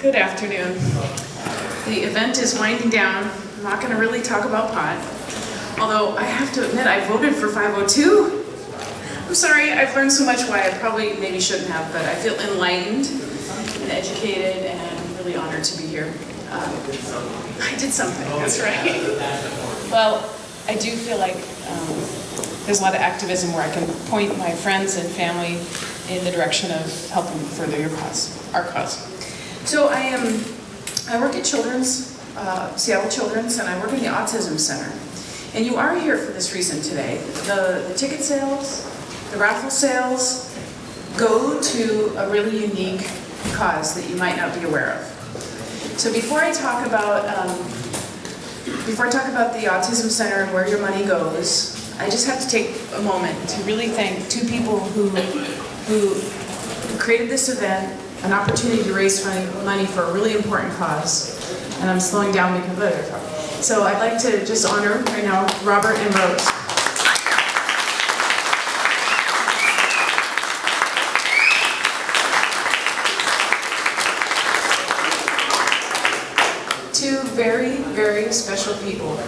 Good afternoon. The event is winding down. I'm not going to really talk about pot, although I have to admit I voted for 502. I'm sorry, I've learned so much why I probably maybe shouldn't have, but I feel enlightened and educated and really honored to be here. I did something, that's right. Well, I do feel like there's a lot of activism where I can point my friends and family in the direction of helping further our cause. So I work at Seattle Children's, and I work in the Autism Center. And you are here for this reason today. The ticket sales, the raffle sales, go to a really unique cause that you might not be aware of. So before I talk about the Autism Center and where your money goes, I just have to take a moment to really thank two people who created this event, an opportunity to raise money for a really important cause. And I'm slowing down because of it. So I'd like to just honor right now Robert and Rose. Two very, very special people,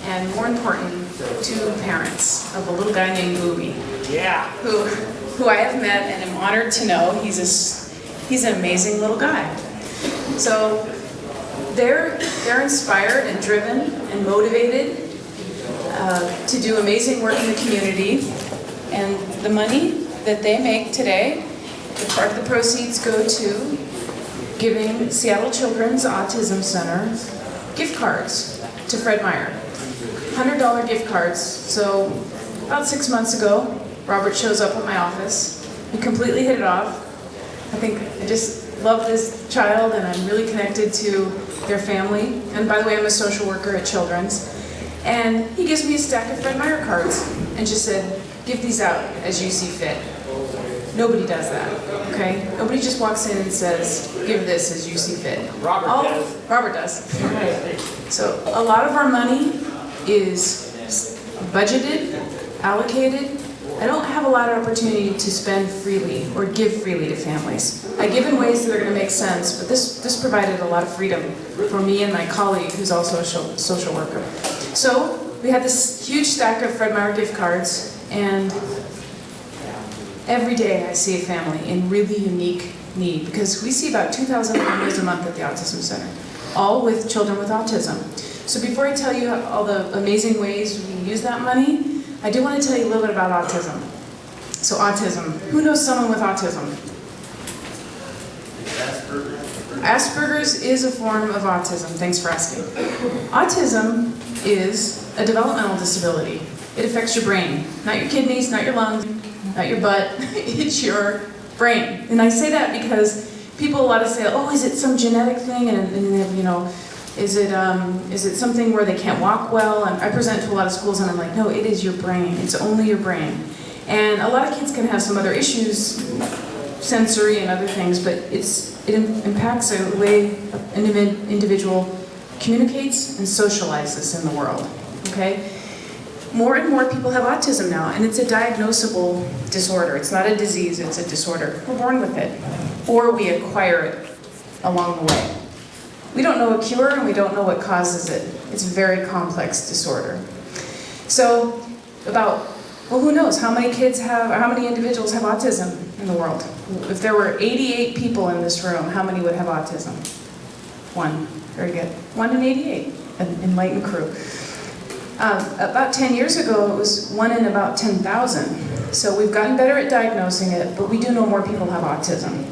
and more important, two parents of a little guy named Booby. Yeah. Who I have met and am honored to know. He's an amazing little guy. So they're inspired and driven and motivated to do amazing work in the community. And the money that they make today, part of the proceeds go to giving Seattle Children's Autism Center gift cards to Fred Meyer. $100 gift cards. So about 6 months ago, Robert shows up at my office. We completely hit it off. I think I just love this child, and I'm really connected to their family. And by the way, I'm a social worker at Children's. And he gives me a stack of Fred Meyer cards and just said, give these out as you see fit. Nobody does that, okay? Nobody just walks in and says, give this as you see fit. Robert does. Robert does. Right. So a lot of our money is budgeted, allocated. I don't have a lot of opportunity to spend freely or give freely to families. I give in ways that are going to make sense, but this provided a lot of freedom for me and my colleague, who's also a social worker. So we had this huge stack of Fred Meyer gift cards, and every day I see a family in really unique need, because we see about 2,000 families a month at the Autism Center, all with children with autism. So before I tell you all the amazing ways we use that money, I do want to tell you a little bit about autism. So autism, who knows someone with autism? Asperger's is a form of autism, thanks for asking. Autism is a developmental disability. It affects your brain, not your kidneys, not your lungs, not your butt, it's your brain. And I say that because people a lot of say, oh, is it some genetic thing? And you know, is it something where they can't walk well? And I present to a lot of schools and I'm like, no, it is your brain. It's only your brain. And a lot of kids can have some other issues, sensory and other things, but it impacts the way an individual communicates and socializes in the world, okay? More and more people have autism now, and it's a diagnosable disorder. It's not a disease, it's a disorder. We're born with it, or we acquire it along the way. We don't know a cure, and we don't know what causes it. It's a very complex disorder. So, who knows how many individuals have autism in the world? If there were 88 people in this room, how many would have autism? One. Very good. 1 in 88, an enlightened crew. About 10 years ago, it was 1 in about 10,000. So we've gotten better at diagnosing it, but we do know more people have autism.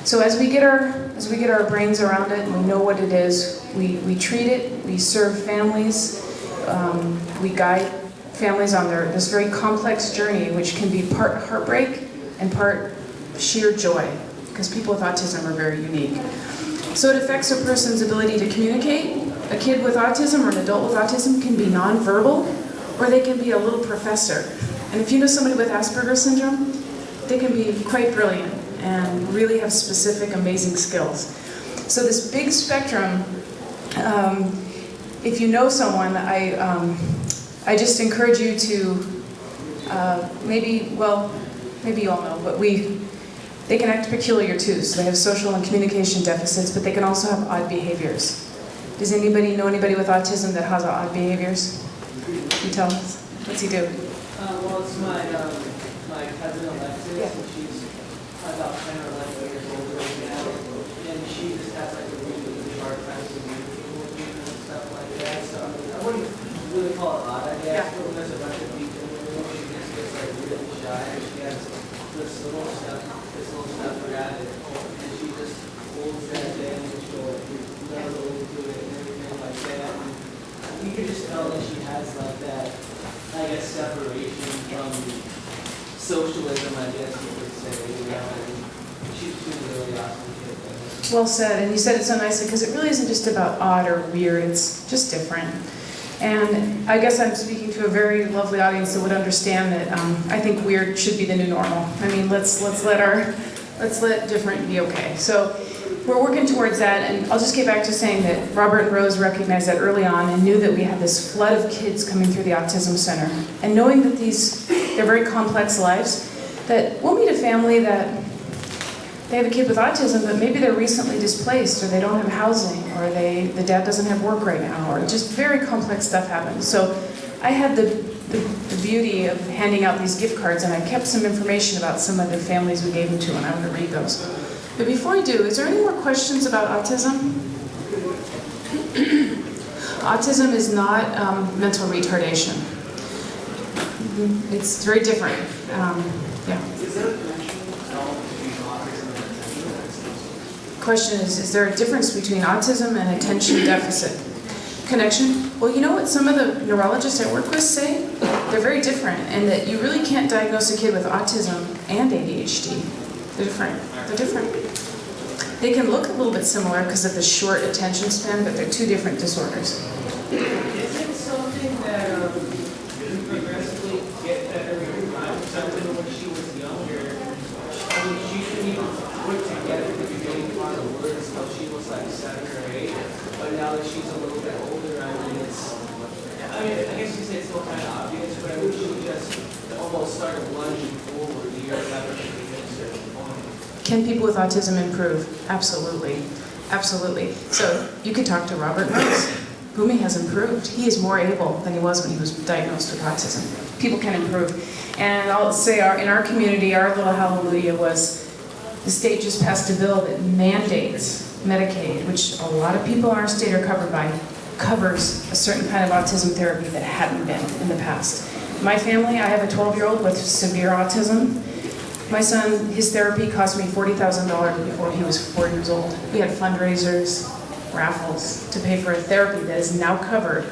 So as we get our brains around it and we know what it is, we treat it, we serve families, we guide families on this very complex journey, which can be part heartbreak and part sheer joy, because people with autism are very unique. So it affects a person's ability to communicate. A kid with autism or an adult with autism can be nonverbal, or they can be a little professor. And if you know somebody with Asperger's syndrome, they can be quite brilliant and really have specific, amazing skills. So this big spectrum, if you know someone, I just encourage you to maybe you all know, but They can act peculiar too, so they have social and communication deficits, but they can also have odd behaviors. Does anybody know anybody with autism that has odd behaviors? You tell us. What's he do? Well, it's my cousin Alexis, Yeah. and she's about 10 or 11 years old right now, and she just has like a really hard time communicating with people and stuff like that. So I wouldn't really call it odd, I guess, Yeah. but there's a bunch of people in the room, she just gets like really shy, and she has this little stuff around it, and she just holds that in, and she'll never into it and everything like that. And you can just tell that she has like that, I guess, separation from socialism, I guess you could say, you know, and she's a really awesome kid. Well said, and you said it so nicely, because it really isn't just about odd or weird, it's just different. And I guess I'm speaking to a very lovely audience that would understand that I think weird should be the new normal. I mean, let's let different be okay. So we're working towards that, and I'll just get back to saying that Robert and Rose recognized that early on and knew that we had this flood of kids coming through the Autism Center. And knowing that they're very complex lives, that we'll meet a family that they have a kid with autism, but maybe they're recently displaced, or they don't have housing, or the dad doesn't have work right now, or just very complex stuff happens. So I had the beauty of handing out these gift cards, and I kept some information about some of the families we gave them to, and I want to read those. But before I do, is there any more questions about autism? Autism is not mental retardation. It's very different. Yeah. Is there a connection at all between autism and attention deficit? Question is there a difference between autism and attention deficit? Connection? Well, you know what some of the neurologists I work with say? They're very different, and that you really can't diagnose a kid with autism and ADHD. They're different. They're different. They can look a little bit similar because of the short attention span, but they're two different disorders. Is it something that you progressively get better every time? Something when she was younger, I mean, she couldn't even put together the beginning part of words until she was like 7 or 8. But now that she's a little bit older, I mean, I guess you say it's still kind of obvious, but I mean, she just almost started lunging forward years after she hit a certain point. Can people with autism improve? Absolutely. Absolutely. So you could talk to Robert Rose. Boomy has improved. He is more able than he was when he was diagnosed with autism. People can improve. And I'll say in our community, our little hallelujah was the state just passed a bill that mandates Medicaid, which a lot of people in our state are covered by, covers a certain kind of autism therapy that hadn't been in the past. My family, I have a 12-year-old with severe autism. My son, his therapy cost me $40,000 before he was 4 years old. We had fundraisers, raffles to pay for a therapy that is now covered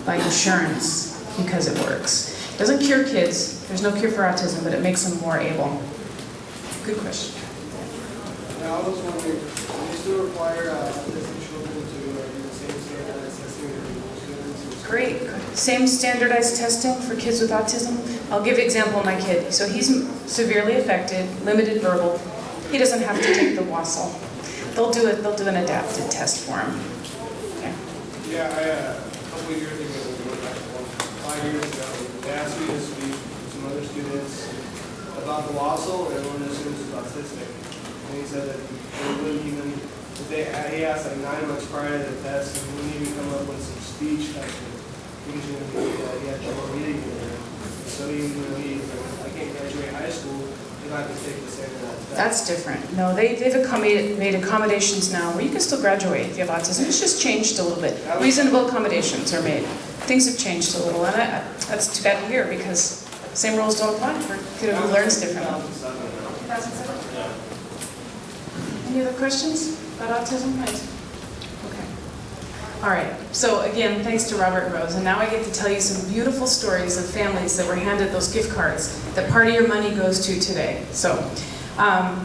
by insurance because it works. It doesn't cure kids. There's no cure for autism, but it makes them more able. Good question. Yeah, I was wondering, do you still require autistic children to do the same standardized testing that normal students? Great. Same standardized testing for kids with autism. I'll give an example of my kid. So he's severely affected, limited verbal. He doesn't have to take the WASL. They'll do an adapted test for him. Okay. Yeah, a couple of years ago, 5 years ago, they asked me to speak to some other students about the WASL, and one of the students was autistic. And he said that they wouldn't even, he asked like 9 months prior to the test, and he wouldn't even come up with some speech testing. Because he had trouble reading it. So he was like, I can't graduate high school if I have to take the standardized test. That's different. No, they've made accommodations now where you can still graduate if you have autism. It's just changed a little bit. Reasonable accommodations are made. Things have changed a little, and that's too bad to hear because same rules don't apply for a kid who learns differently. 2007? Any other questions about autism? Okay. All right. So again, thanks to Robert and Rose, and now I get to tell you some beautiful stories of families that were handed those gift cards that part of your money goes to today. So I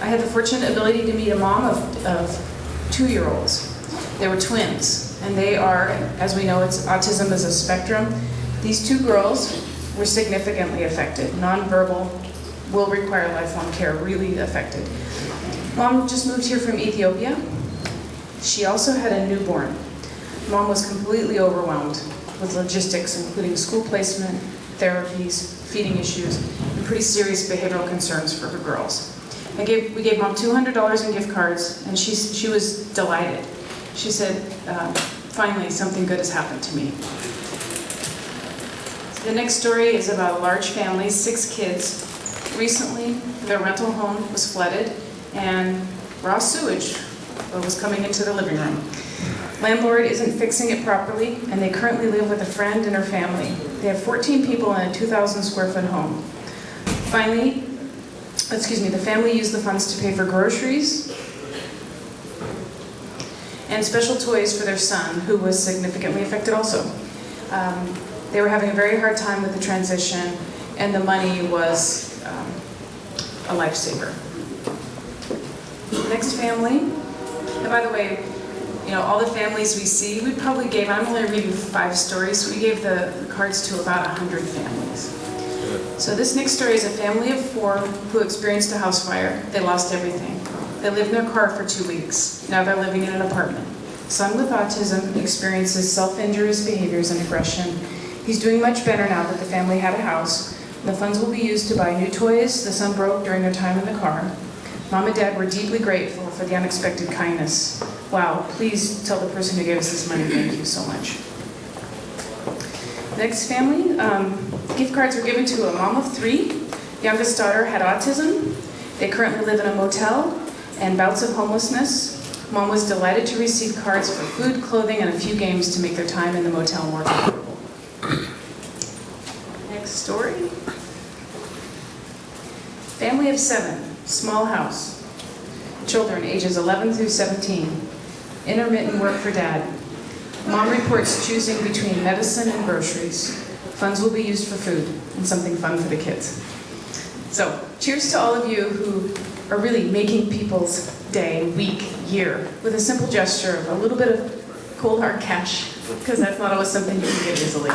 had the fortunate ability to meet a mom of 2-year-olds. They were twins, and they are, as we know, autism is a spectrum. These 2 girls were significantly affected. Nonverbal, will require lifelong care, really affected. Mom just moved here from Ethiopia. She also had a newborn. Mom was completely overwhelmed with logistics, including school placement, therapies, feeding issues, and pretty serious behavioral concerns for her girls. We gave Mom $200 in gift cards, and she was delighted. She said, finally, something good has happened to me. The next story is about a large family, 6 kids. Recently, their rental home was flooded, and raw sewage was coming into the living room. Landlord isn't fixing it properly, and they currently live with a friend and her family. They have 14 people in a 2,000 square foot home. Finally, the family used the funds to pay for groceries and special toys for their son, who was significantly affected also. They were having a very hard time with the transition, and the money was a lifesaver. Next family, and by the way, all the families we see, we probably gave, I'm only reading 5 stories, we gave the cards to about 100 families. So this next story is a family of 4 who experienced a house fire. They lost everything. They lived in their car for 2 weeks. Now they're living in an apartment. Son with autism experiences self-injurious behaviors and aggression. He's doing much better now that the family had a house. The funds will be used to buy new toys the son broke during their time in the car. Mom and Dad were deeply grateful for the unexpected kindness. Wow, please tell the person who gave us this money thank you so much. Next family, gift cards were given to a mom of 3. Youngest daughter had autism. They currently live in a motel and bouts of homelessness. Mom was delighted to receive cards for food, clothing, and a few games to make their time in the motel more comfortable. Next story. Family of 7, small house. Children ages 11 through 17. Intermittent work for Dad. Mom reports choosing between medicine and groceries. Funds will be used for food and something fun for the kids. So, cheers to all of you who are really making people's day, week, year with a simple gesture of a little bit of cold hard cash, because that's not always something you can get easily.